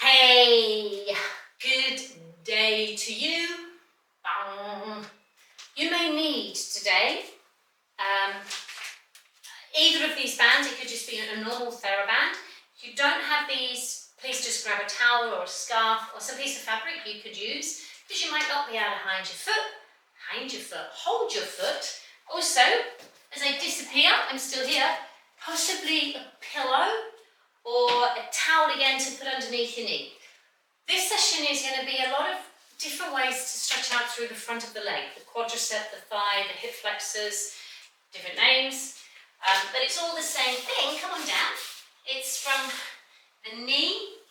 Hey, good day to you. You may need today either of these bands. It could just be a normal TheraBand. If you don't have these, please just grab a towel or a scarf or some piece of fabric you could use, because you might not be able to hide your foot, hold your foot. Also, as I disappear, I'm still here, possibly a pillow or a towel again to put underneath your knee. This session is going to be a lot of different ways to stretch out through the front of the leg, the quadriceps, the thigh, the hip flexors, different names, but it's all the same thing. Come on down. It's from the knee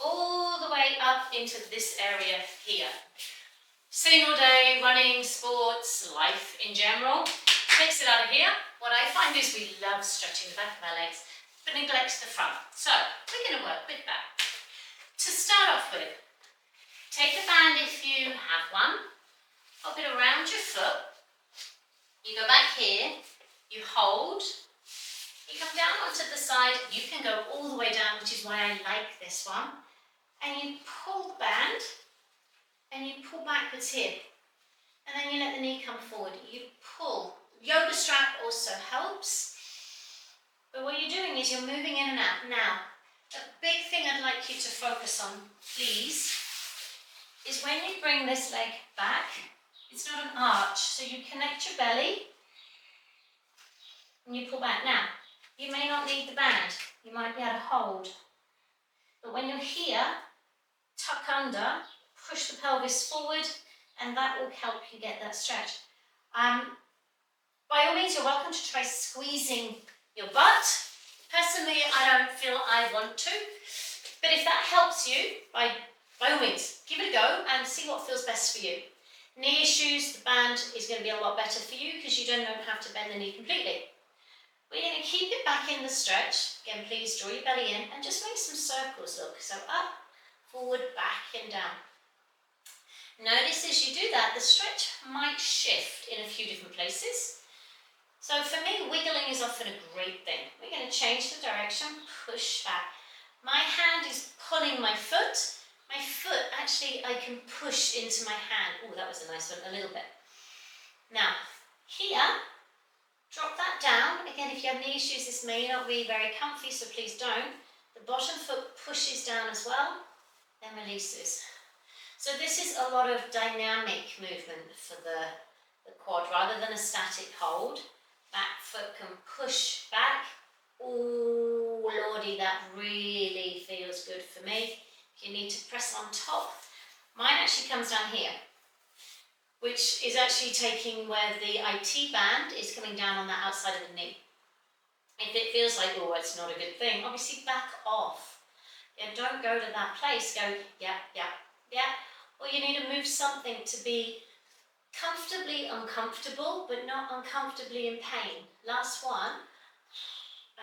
all the way up into this area here. Sitting all day, running, sports, life in general, takes it out of here. What I find is we love stretching the back of our legs, but neglect the front. So we're going to work with that. To start off with, take the band if you have one, pop it around your foot, you go back here, you hold, you come down onto the side, you can go all the way down, which is why I like this one, and you pull the band, and you pull backwards here, and then you let the knee come forward, you pull. Yoga strap also helps, but what you're doing is you're moving in and out. Now, a big thing I'd like you to focus on, please, is when you bring this leg back, it's not an arch, so you connect your belly and you pull back. Now, you may not need the band, you might be able to hold, but when you're here, tuck under, push the pelvis forward, and that will help you get that stretch. By all means, you're welcome to try squeezing your butt. Personally, I don't feel I want to, but if that helps you, by all means, give it a go and see what feels best for you. Knee issues, the band is going to be a lot better for you because you don't have to bend the knee completely. We're going to keep it back in the stretch. Again, please draw your belly in and just make some circles, look. So up, forward, back and down. Notice as you do that, the stretch might shift in a few different places. So for me, wiggling is often a great thing. We're going to change the direction, push back. My hand is pulling my foot. My foot, actually, I can push into my hand. Oh, that was a nice one, a little bit. Now, here, drop that down. Again, if you have knee issues, this may not be very comfy, so please don't. The bottom foot pushes down as well, then releases. So this is a lot of dynamic movement for the quad, rather than a static hold. Back foot can push back. Oh, lordy, that really feels good for me. If you need to press on top, mine actually comes down here, which is actually taking where the IT band is coming down on the outside of the knee. If it feels like, oh, it's not a good thing, obviously back off. Yeah, don't go to that place. Go, yeah, yeah, yeah. Or you need to move something to be comfortably uncomfortable, but not uncomfortably in pain. Last one,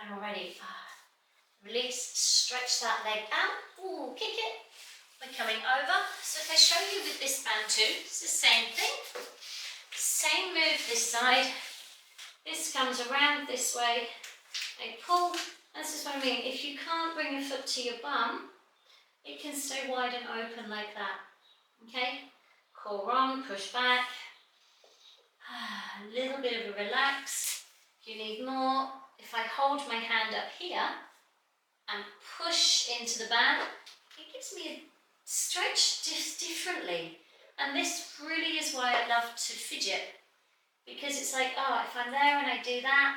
and already, release, stretch that leg out, ooh, kick it, we're coming over. So if I show you with this band too, it's the same thing, same move this side, this comes around this way, I pull, this is what I mean, if you can't bring your foot to your bum, it can stay wide and open like that, okay? Core on, push back, a little bit of a relax. If you need more, if I hold my hand up here and push into the band, it gives me a stretch just differently. And this really is why I love to fidget, because it's like, oh, if I'm there and I do that,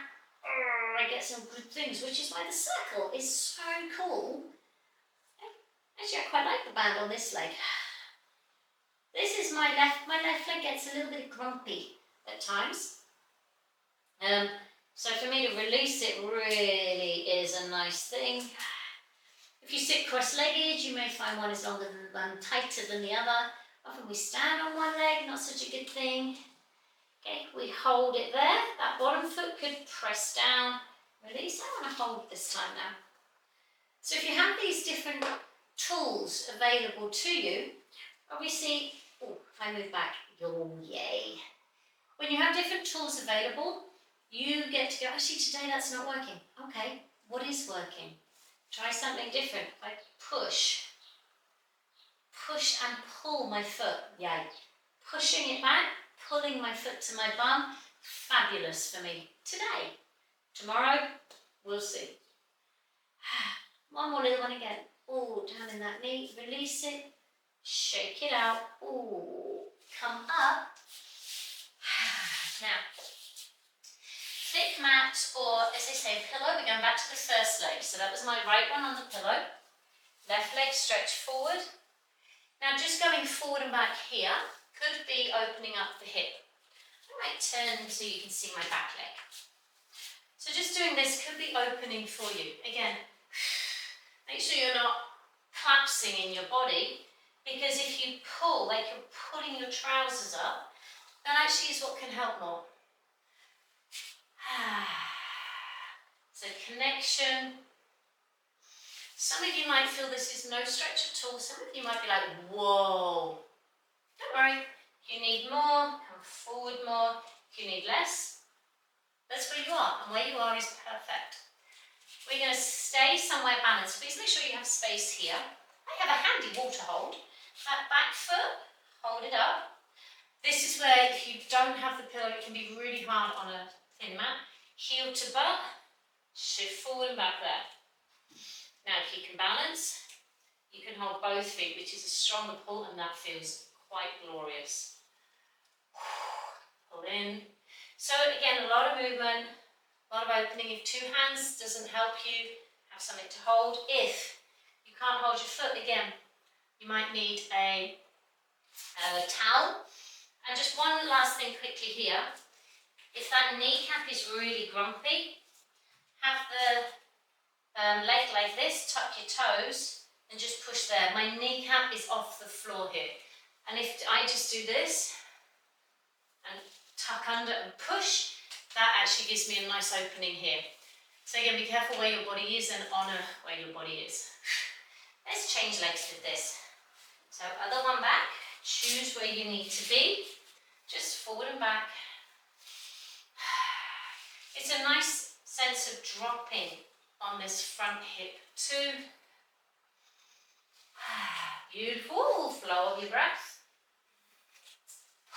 I get some good things, which is why the circle is so cool. Actually, I quite like the band on this leg. This is my left leg gets a little bit grumpy at times. So for me to release it really is a nice thing. If you sit cross-legged, you may find one is longer than one, tighter than the other. Often we stand on one leg, not such a good thing. Okay, we hold it there. That bottom foot could press down, release. I want to hold this time now. So if you have these different tools available to you, obviously, oh, if I move back, oh, yay. When you have different tools available, you get to go, actually today that's not working. Okay, what is working? Try something different. I push and pull my foot. Yay. Pushing it back, pulling my foot to my bum. Fabulous for me today. Tomorrow, we'll see. One more little one again. Oh, down in that knee. Release it. Shake it out. Oh, come up. Now, thick mat, or as they say, pillow. We're going back to the first leg. So that was my right one on the pillow. Left leg stretch forward. Now just going forward and back here could be opening up the hip. I might turn so you can see my back leg. So just doing this could be opening for you. Again, make sure you're not collapsing in your body, because if you pull, like you're pulling your trousers up, that actually is what can help more. So connection. Some of you might feel this is no stretch at all. Some of you might be like, whoa. Don't worry. If you need more, come forward more. If you need less, that's where you are. And where you are is perfect. We're going to stay somewhere balanced. Please make sure you have space here. I have a handy water hold. That back foot, hold it up. This is where if you don't have the pillow, it can be really hard on a thin mat. Heel to butt, shift forward and back there. Now if you can balance, you can hold both feet, which is a stronger pull, and that feels quite glorious. Pull in. So again, a lot of movement, a lot of opening. If two hands doesn't help you, have something to hold. If you can't hold your foot, again, you might need a towel. And just one last thing quickly here. If that kneecap is really grumpy, have the leg like this, tuck your toes, and just push there. My kneecap is off the floor here. And if I just do this, and tuck under and push, that actually gives me a nice opening here. So again, be careful where your body is and honour where your body is. Let's change legs with this. So other one back, choose where you need to be, just forward and back. It's a nice sense of dropping on this front hip too. Beautiful, flow of your breath.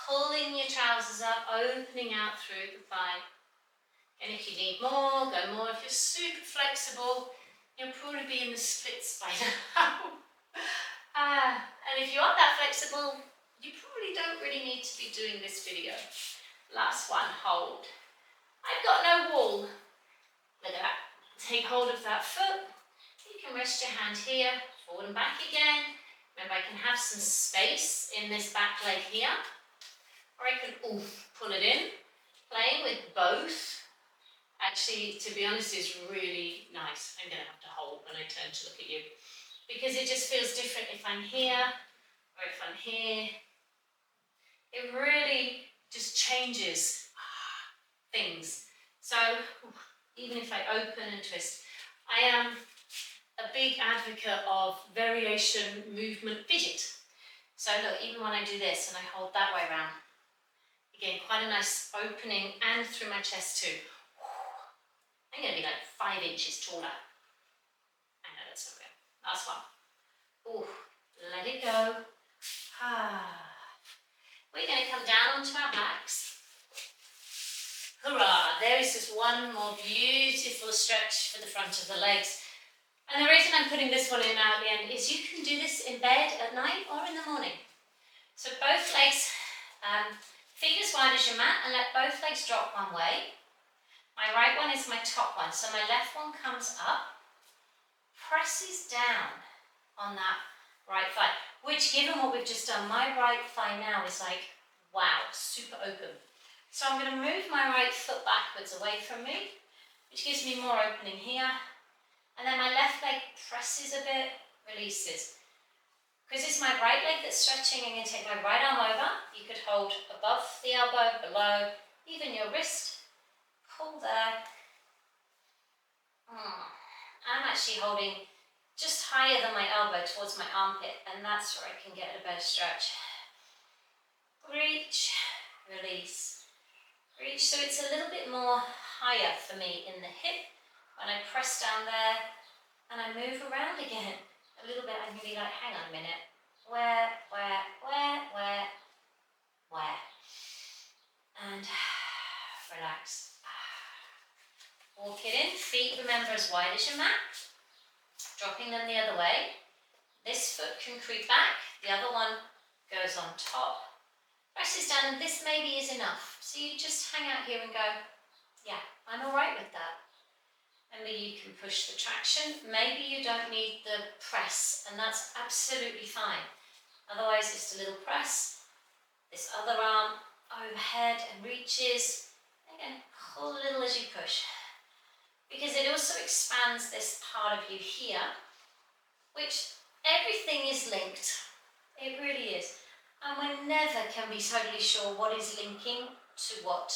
Pulling your trousers up, opening out through the thigh. And if you need more, go more. If you're super flexible, you'll probably be in the splits by now. And if you aren't that flexible, you probably don't really need to be doing this video. Last one, hold. I've got no wall. Look at that. Take hold of that foot. You can rest your hand here, forward and back again. Remember, I can have some space in this back leg here. Or I can pull it in. Playing with both, actually, to be honest, is really nice. I'm going to have to hold when I turn to look at you, because it just feels different if I'm here or if I'm here. It really just changes things. So even if I open and twist, I am a big advocate of variation, movement, fidget. So look, even when I do this and I hold that way around, again, quite a nice opening, and through my chest too. I'm going to be like 5 inches taller. I know that's not real. Last one. Let it go. We're going to come down onto our backs. Hurrah! There is just one more beautiful stretch for the front of the legs. And the reason I'm putting this one in now at the end is you can do this in bed at night or in the morning. So both legs, feet as wide as your mat, and let both legs drop one way. My right one is my top one, so my left one comes up, presses down on that right thigh, which, given what we've just done, my right thigh now is like, wow, super open. So I'm going to move my right foot backwards away from me, which gives me more opening here. And then my left leg presses a bit, releases. Because it's my right leg that's stretching, I'm going to take my right arm over. You could hold above the elbow, below, even your wrist. Pull there. I'm actually holding just higher than my elbow towards my armpit, and that's where I can get a better stretch. Reach, release, reach. So it's a little bit more higher for me in the hip when I press down there. and I move around again a little bit. I can be like, hang on a minute, where, and relax. Walk it in, feet remember as wide as your mat, dropping them the other way. This foot can creep back, the other one goes on top, presses down, and this maybe is enough. So you just hang out here and go, yeah, I'm all right with that. Maybe you can push the traction, maybe you don't need the press, and that's absolutely fine. Otherwise, just a little press, this other arm overhead and reaches. Again, pull a little as you push, because it also expands this part of you here, which everything is linked. It really is. And we never can be totally sure what is linking to what.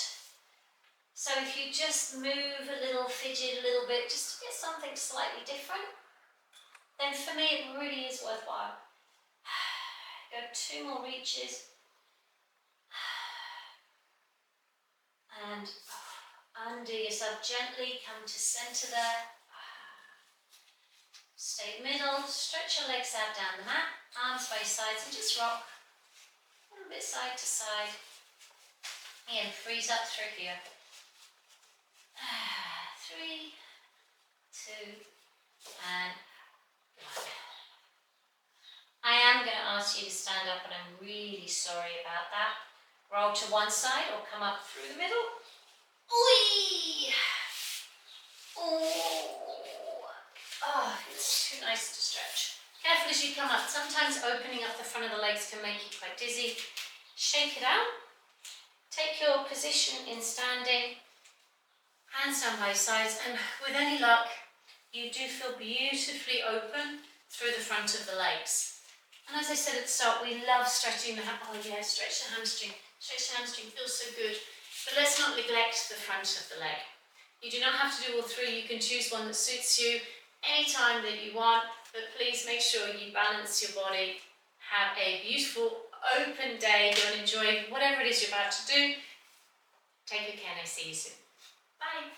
So if you just move a little, fidget a little bit, just to get something slightly different, then for me it really is worthwhile. Go 2 more reaches. And undo yourself gently, come to center there. Stay middle, stretch your legs out down the mat, arms by your sides, and just rock a little bit side to side. And freeze up through here. 3, 2, and 1. I am going to ask you to stand up, and I'm really sorry about that. Roll to one side or come up through the middle. Whee! Oh, it's too nice to stretch. Careful as you come up. Sometimes opening up the front of the legs can make you quite dizzy. Shake it out. Take your position in standing. Hands down by your sides, and with any luck, you do feel beautifully open through the front of the legs. And as I said at the start, we love stretching the stretch the hamstring. Stretch the hamstring, feels so good. But let's not neglect the front of the leg. You do not have to do all 3. You can choose one that suits you anytime that you want, but please make sure you balance your body. Have a beautiful open day. Go and enjoy whatever it is you're about to do. Take good care, and I see you soon. Bye.